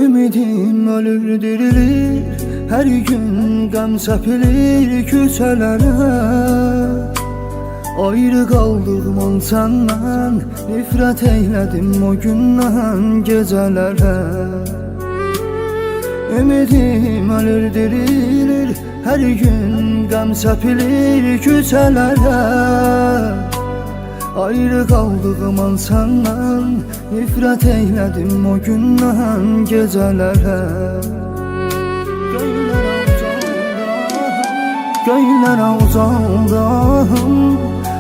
Ümidim ölür dirilir, her gün qəm səpilir küçələrə. Ayrı qaldığım səndən, nifrət eylədim o gündən gecələrə. Ümidim ölür dirilir, hər gün qəm səpilir küçələrə. Ayrı qaldığım səndən, nifrət eylədim o gündən gecələrə. Göylərə uzandım,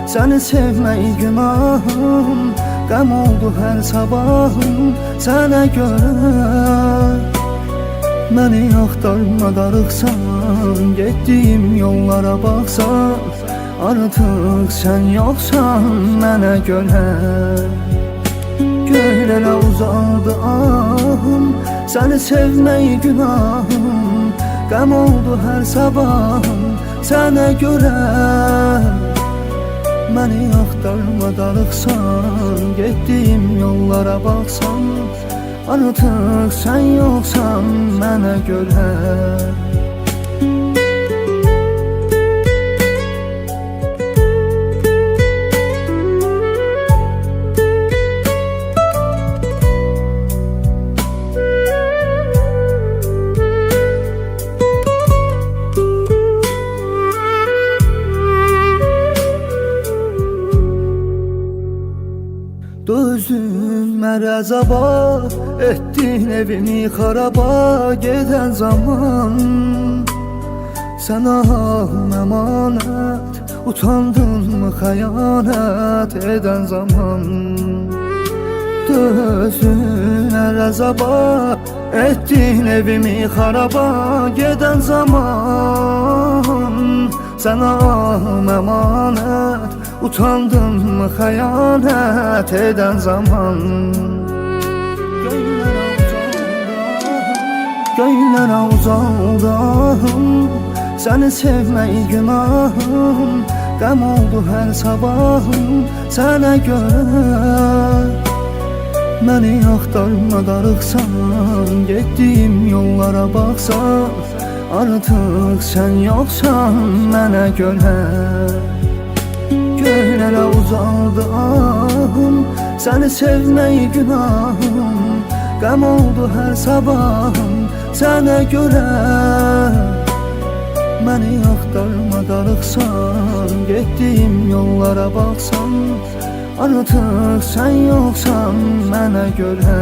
səni sevmək günahım. Qəm oldu hər sabahım sənə görə. Məni axtarma darıxsan, getdiyim yollara baxsan, artıq sən yoxsan mənə görə. Göylərə uzandı ahım, səni sevmək günahım. Qəm oldu hər sabahım sənə görə. Məni axtarma darıxsan, getdiyim yollara baxsan, artıq sən yoxsan mənə görə. Dözüm əzaba, etdin evimi xaraba gedən zaman. Sənə əmanət, utandınmı xəyanət edən zaman. Dözüm əzaba, etdin evimi xaraba gedən zaman. Sənə əmanət, utandınmı xəyanət edən zaman. Göylərə uzandım, səni sevmək günahım. Qəm oldu hər sabahım sənə görə. Məni axtarma darıxsan, getdiyim yollara baxsan, artıq sən yoxsan mənə görə. Göylərə uzandı ahım, səni sevmək günahım. Qəm oldu hər sabahım sənə görə. Məni axtarma darıxsan, getdiyim yollara baxsan, artıq sən yoxsan mənə görə.